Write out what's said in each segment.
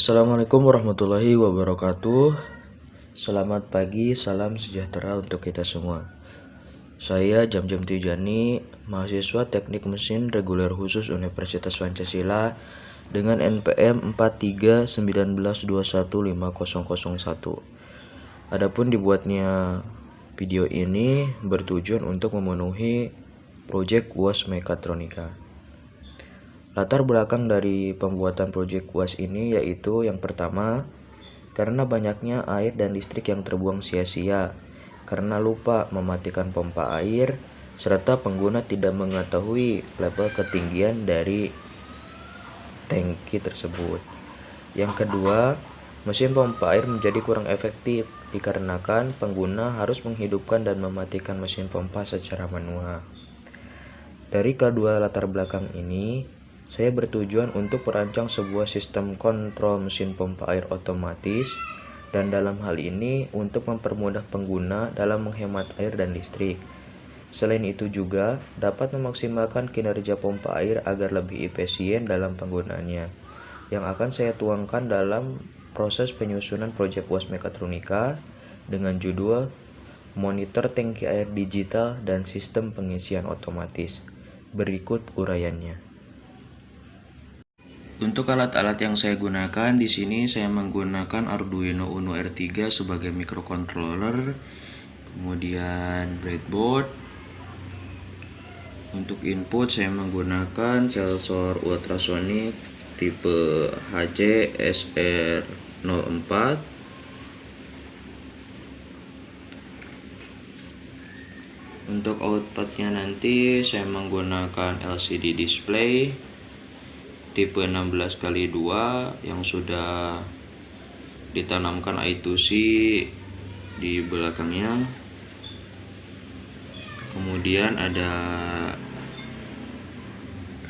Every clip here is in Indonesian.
Assalamualaikum warahmatullahi wabarakatuh. Selamat pagi, salam sejahtera untuk kita semua. Saya Jamjam Tijani, mahasiswa Teknik Mesin Reguler Khusus Universitas Pancasila dengan NPM 4319215001. Adapun dibuatnya video ini bertujuan untuk memenuhi proyek UAS Mekatronika. Latar belakang dari pembuatan proyek UAS ini yaitu yang pertama, karena banyaknya air dan listrik yang terbuang sia-sia karena lupa mematikan pompa air serta pengguna tidak mengetahui level ketinggian dari tangki tersebut. Yang kedua, mesin pompa air menjadi kurang efektif dikarenakan pengguna harus menghidupkan dan mematikan mesin pompa secara manual. Dari kedua latar belakang ini, saya bertujuan untuk merancang sebuah sistem kontrol mesin pompa air otomatis dan dalam hal ini untuk mempermudah pengguna dalam menghemat air dan listrik. Selain itu juga dapat memaksimalkan kinerja pompa air agar lebih efisien dalam penggunaannya, yang akan saya tuangkan dalam proses penyusunan proyek UAS Mekatronika dengan judul Monitor Tangki Air Digital dan Sistem Pengisian Otomatis. Berikut uraiannya. Untuk alat-alat yang saya gunakan di sini saya menggunakan Arduino Uno R3 sebagai microcontroller, kemudian breadboard. Untuk input saya menggunakan sensor ultrasonic tipe HC SR04. Untuk outputnya nanti saya menggunakan LCD display tipe 16x2 yang sudah ditanamkan I2C di belakangnya. Kemudian ada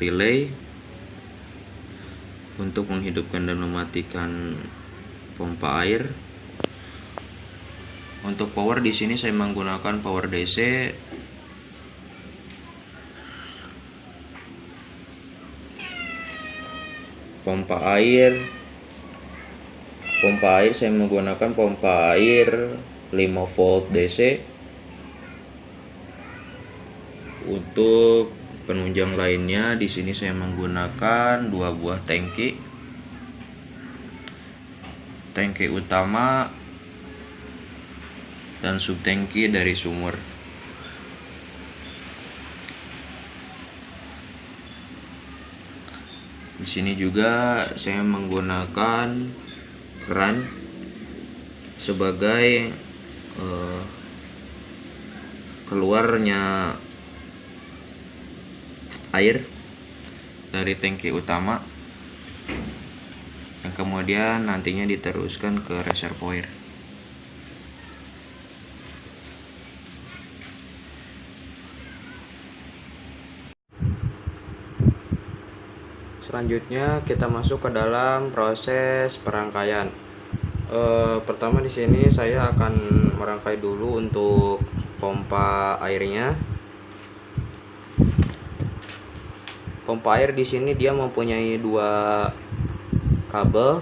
relay untuk menghidupkan dan mematikan pompa air. Untuk power di sini saya menggunakan power DC pompa air saya menggunakan pompa air 5 volt DC. Untuk penunjang lainnya di sini saya menggunakan 2 buah tangki utama dan subtangki dari sumur. Di sini juga saya menggunakan keran sebagai keluarnya air dari tangki utama yang kemudian nantinya diteruskan ke reservoir. Selanjutnya kita masuk ke dalam proses perangkaian. Pertama di sini saya akan merangkai dulu untuk pompa airnya. Pompa air di sini dia mempunyai 2 kabel.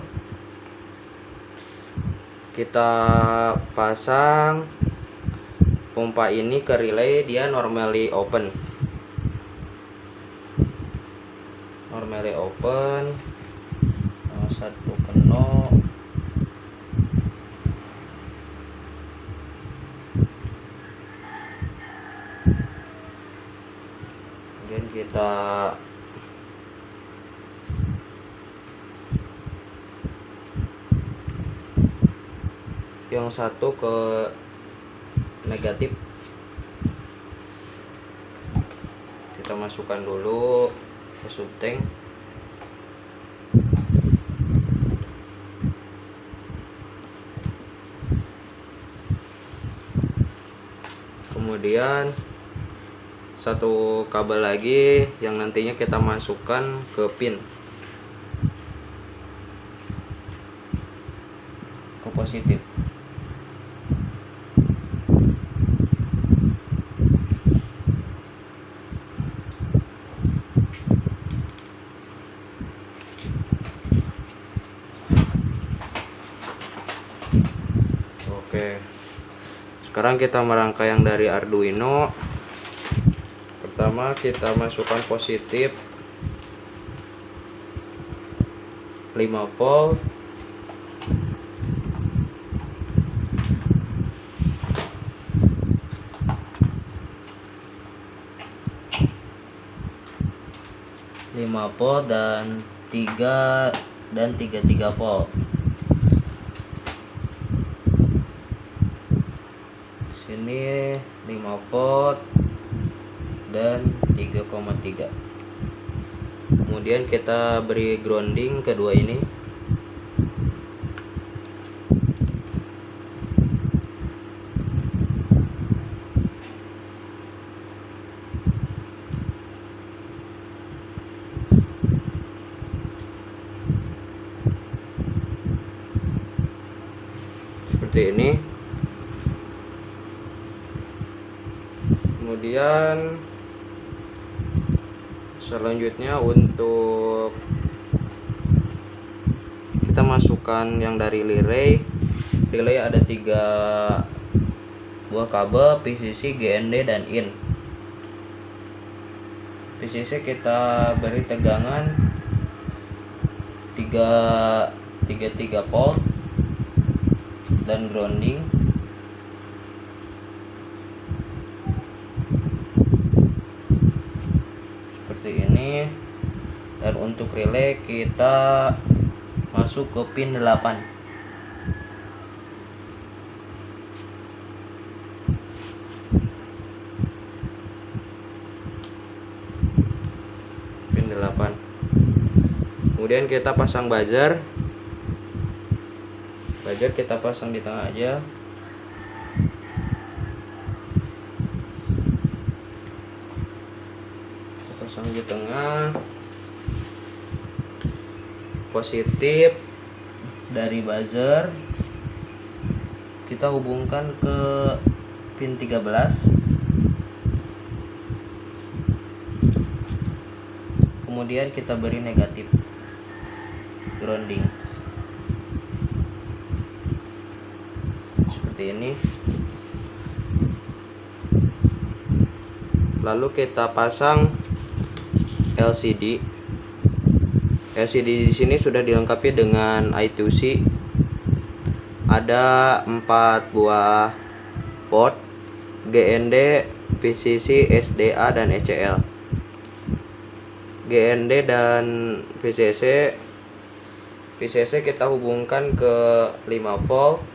Kita pasang pompa ini ke relay, dia normally open. Satu keno. Kemudian kita yang satu ke negatif, kita masukkan dulu ke subtank. Kemudian satu kabel lagi yang nantinya kita masukkan ke pin ke positif. Oke, sekarang kita merangkai yang dari Arduino. Pertama kita masukkan positif 5 volt, dan 3 volt. Sini 5 volt dan 3,3. Kemudian kita beri grounding kedua ini. Seperti ini. Kemudian selanjutnya untuk kita masukkan yang dari relay ada 3 buah kabel PCC, GND, dan in. PCC kita beri tegangan 3 volt dan grounding. Seperti ini. Dan untuk relay kita masuk ke pin 8. Pin 8. Kemudian kita pasang buzzer. Buzzer kita pasang di tengah aja. Kita pasang di tengah. Positif Dari buzzer kita hubungkan ke pin 13. Kemudian kita beri negatif grounding. Seperti ini. Lalu kita pasang LCD. LCD di sini sudah dilengkapi dengan I2C. Ada 4 buah port, GND, PCC, SDA, dan ECL. GND dan PCC kita hubungkan ke 5 volt.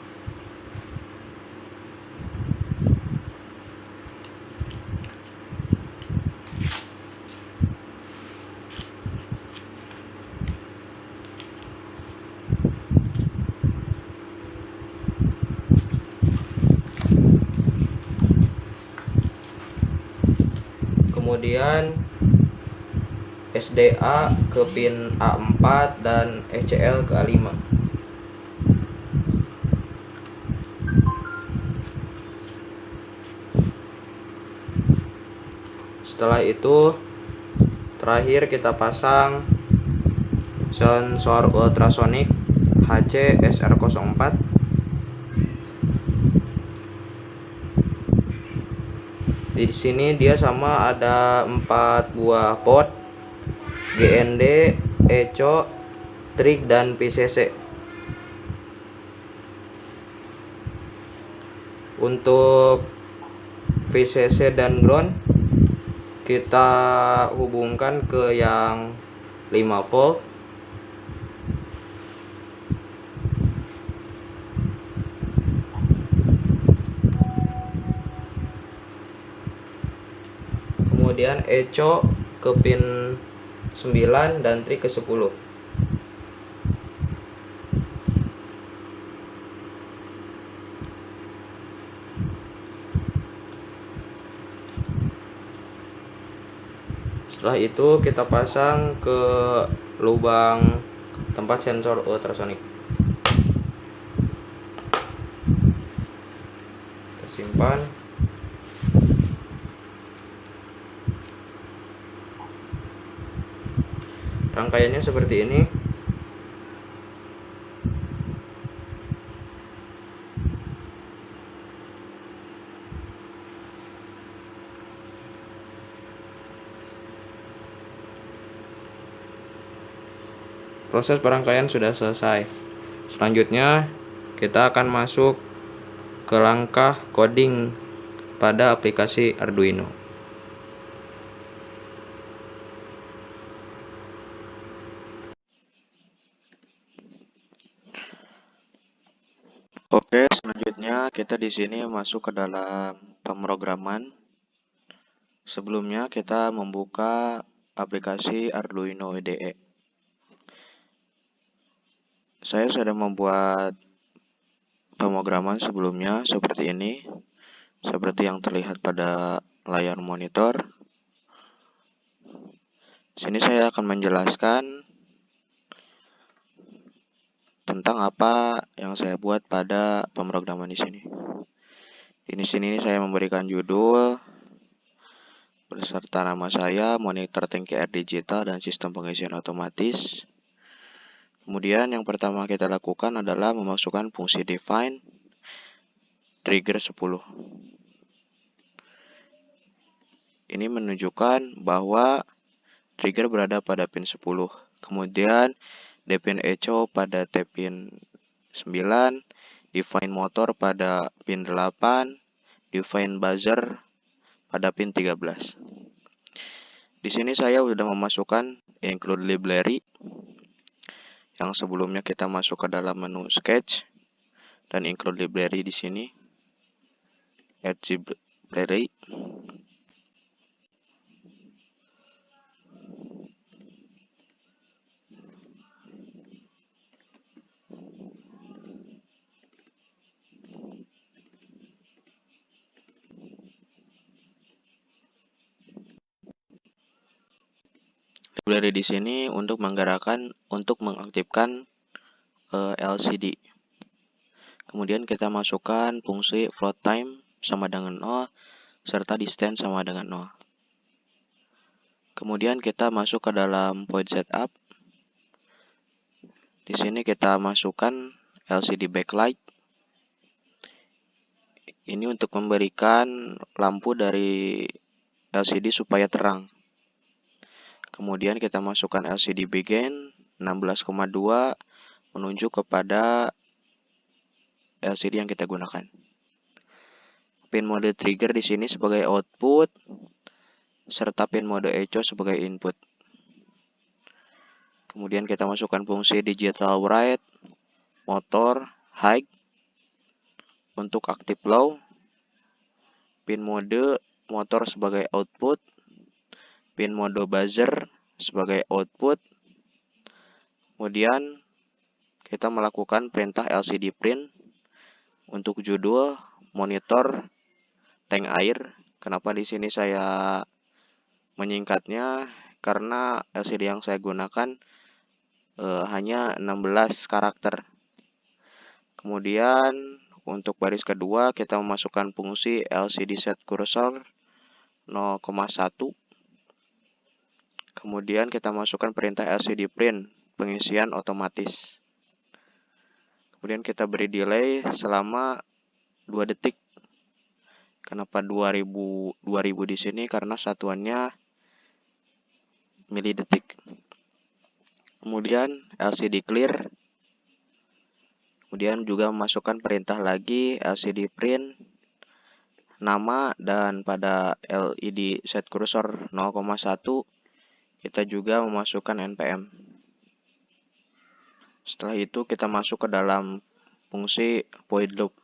Kemudian SDA ke pin A4 dan ECL ke A5. Setelah itu terakhir kita pasang sensor ultrasonic HC SR04. Di sini dia sama ada 4 buah port, GND, ECO, trig, dan PCC. Untuk PCC dan ground kita hubungkan ke yang 5 volt. Kemudian ECO ke pin 9 dan trig ke 10. Setelah itu kita pasang ke lubang tempat sensor ultrasonic. Kita simpan. Rangkaiannya seperti ini. Proses perangkaian sudah selesai. Selanjutnya kita akan masuk ke langkah coding pada aplikasi Arduino. Oke, selanjutnya kita di sini masuk ke dalam pemrograman. Sebelumnya kita membuka aplikasi Arduino IDE. Saya sudah membuat pemrograman sebelumnya seperti ini, seperti yang terlihat pada layar monitor. Sini saya akan menjelaskan tentang apa yang saya buat pada pemrograman di sini. Di sini saya memberikan judul beserta nama saya, monitor tangki air digital dan sistem pengisian otomatis. Kemudian yang pertama kita lakukan adalah memasukkan fungsi define trigger 10. Ini menunjukkan bahwa trigger berada pada pin 10. Kemudian define echo pada T-pin 9, define motor pada pin 8, define buzzer pada pin 13. Di sini saya sudah memasukkan include library yang sebelumnya kita masuk ke dalam menu sketch dan include library di sini. Add library. Library di sini untuk mengaktifkan LCD. Kemudian kita masukkan fungsi float time sama dengan 0 serta distance sama dengan 0. Kemudian kita masuk ke dalam point setup. Di sini kita masukkan LCD backlight. Ini untuk memberikan lampu dari LCD supaya terang. Kemudian kita masukkan LCD begin 16,2 menunjuk kepada LCD yang kita gunakan. Pin mode trigger di sini sebagai output serta pin mode echo sebagai input. Kemudian kita masukkan fungsi digital write, motor, high untuk aktif low, pin mode motor sebagai output, pin mode buzzer sebagai output. Kemudian kita melakukan perintah LCD print untuk judul monitor tank air. Kenapa di sini saya menyingkatnya? Karena LCD yang saya gunakan hanya 16 karakter. Kemudian untuk baris kedua kita memasukkan fungsi LCD set cursor 0,1. Kemudian kita masukkan perintah LCD print pengisian otomatis. Kemudian kita beri delay selama 2 detik. Kenapa 2000 di sini? Karena satuannya milidetik. Kemudian LCD clear. Kemudian juga memasukkan perintah lagi LCD print nama, dan pada LED set cursor 0,1 kita juga memasukkan npm. Setelah itu kita masuk ke dalam fungsi void loop.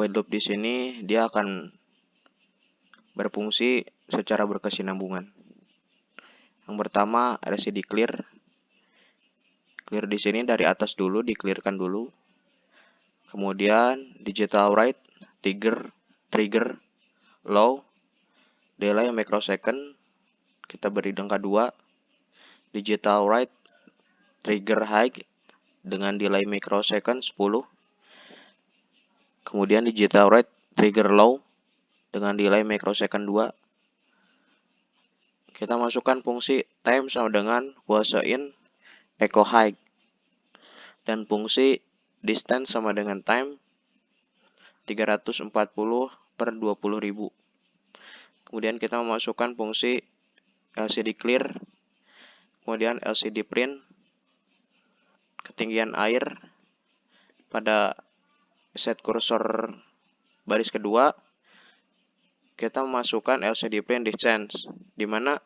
Void loop di sini dia akan berfungsi secara berkesinambungan. Yang pertama LCD clear. Clear di sini dari atas dulu, di-clearkan dulu. Kemudian digital write, trigger low, delay microsecond kita beri angka 2. Digital write, trigger high dengan delay microsecond 10. Kemudian digital write, trigger low dengan delay microsecond 2. Kita masukkan fungsi time sama dengan pulse in echo high, dan fungsi distance sama dengan time 340 per 20.000. Kemudian kita memasukkan fungsi LCD clear, kemudian LCD print ketinggian air pada set kursor baris kedua, kita memasukkan LCD print distance, di mana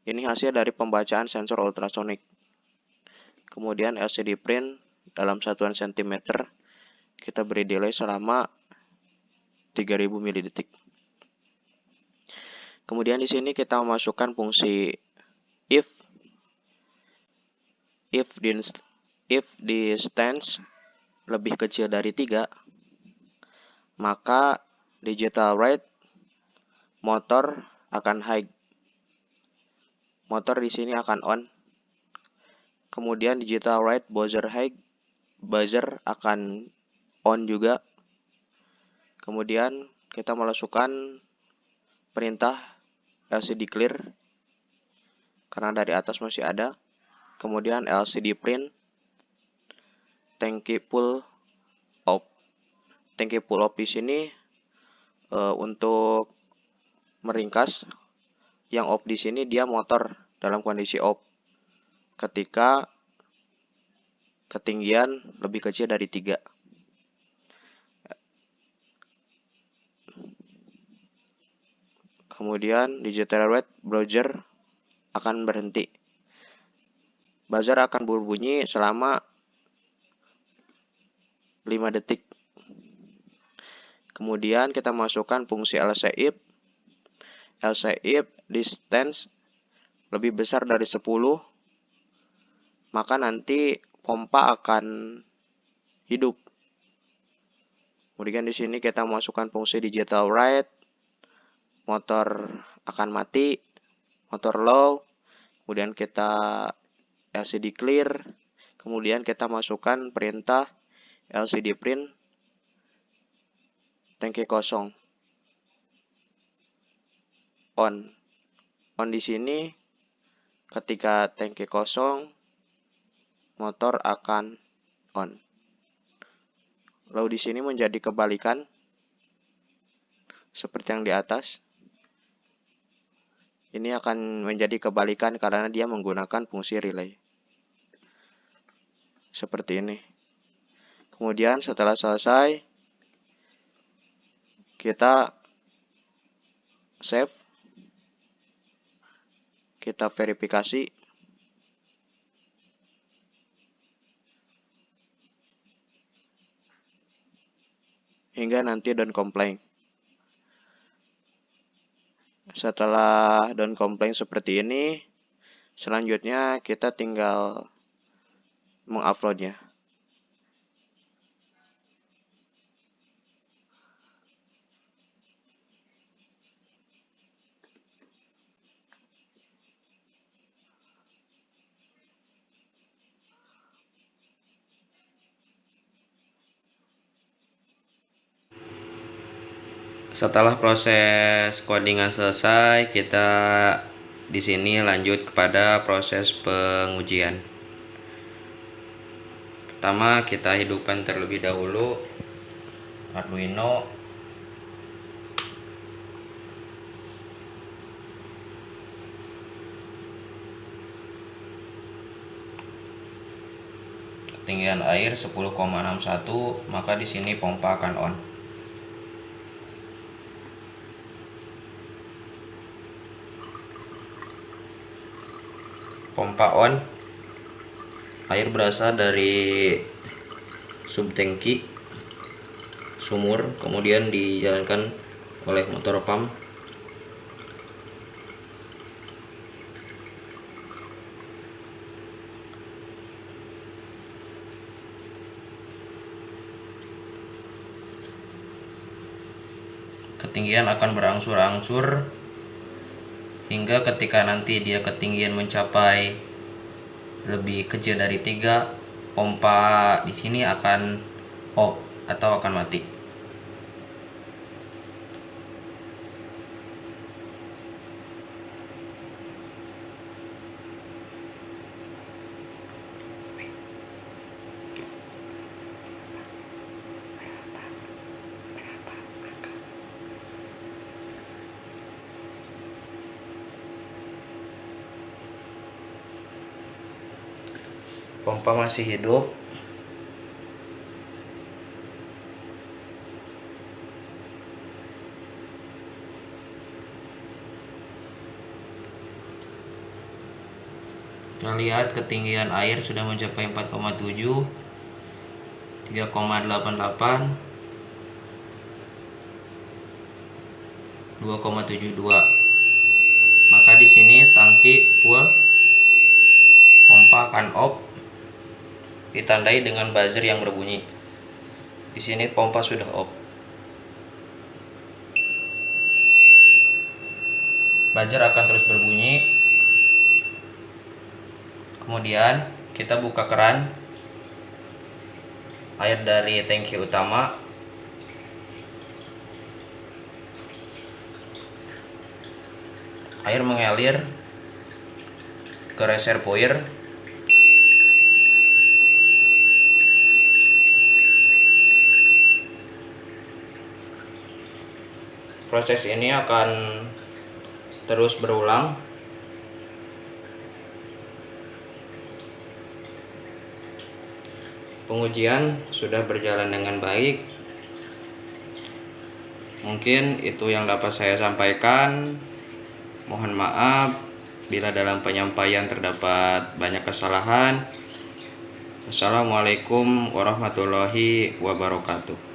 ini hasil dari pembacaan sensor ultrasonik. Kemudian LCD print dalam satuan cm, kita beri delay selama 3000 mili-detik. Kemudian di sini kita memasukkan fungsi if distance lebih kecil dari 3, maka digital write motor akan high. Motor di sini akan on. Kemudian digital write buzzer high, buzzer akan on juga. Kemudian kita masukkan perintah LCD clear karena dari atas masih ada. Kemudian LCD print tangki pull off. Tangki pull off di sini untuk meringkas, yang off di sini dia motor dalam kondisi off ketika ketinggian lebih kecil dari 3. Kemudian digital write browser akan berhenti. Buzzer akan berbunyi selama 5 detik. Kemudian kita masukkan fungsi else if. Else if distance lebih besar dari 10, maka nanti pompa akan hidup. Kemudian di sini kita masukkan fungsi digital write, motor akan mati, motor low. Kemudian kita LCD clear, kemudian kita masukkan perintah LCD print tangki kosong on. On di sini ketika tangki kosong, motor akan on. Lalu di sini menjadi kebalikan seperti yang di atas. Ini akan menjadi kebalikan karena dia menggunakan fungsi relay. Seperti ini. Kemudian setelah selesai, kita save, kita verifikasi. Hingga nanti don't complain. Setelah don't complain seperti ini, selanjutnya kita tinggal menguploadnya. Setelah proses codingan selesai, kita di sini lanjut kepada proses pengujian. Pertama, kita hidupkan terlebih dahulu Arduino. Ketinggian air 10,61, maka di sini pompa akan on. Pompa on, air berasal dari subtangki sumur, kemudian dijalankan oleh motor pump. Ketinggian akan berangsur-angsur hingga ketika nanti dia ketinggian mencapai lebih kecil dari 3, pompa di sini akan off atau akan mati. Pompa masih hidup. Kita lihat ketinggian air sudah mencapai 4,7, 3,88, 2,72. Maka di sini tangki full, pompa akan off, ditandai dengan buzzer yang berbunyi. Di sini pompa sudah off. Buzzer akan terus berbunyi. Kemudian kita buka keran air dari tangki utama. Air mengalir ke reservoir. Proses ini akan terus berulang. Pengujian sudah berjalan dengan baik. Mungkin itu yang dapat saya sampaikan. Mohon maaf bila dalam penyampaian terdapat banyak kesalahan. Wassalamualaikum warahmatullahi wabarakatuh.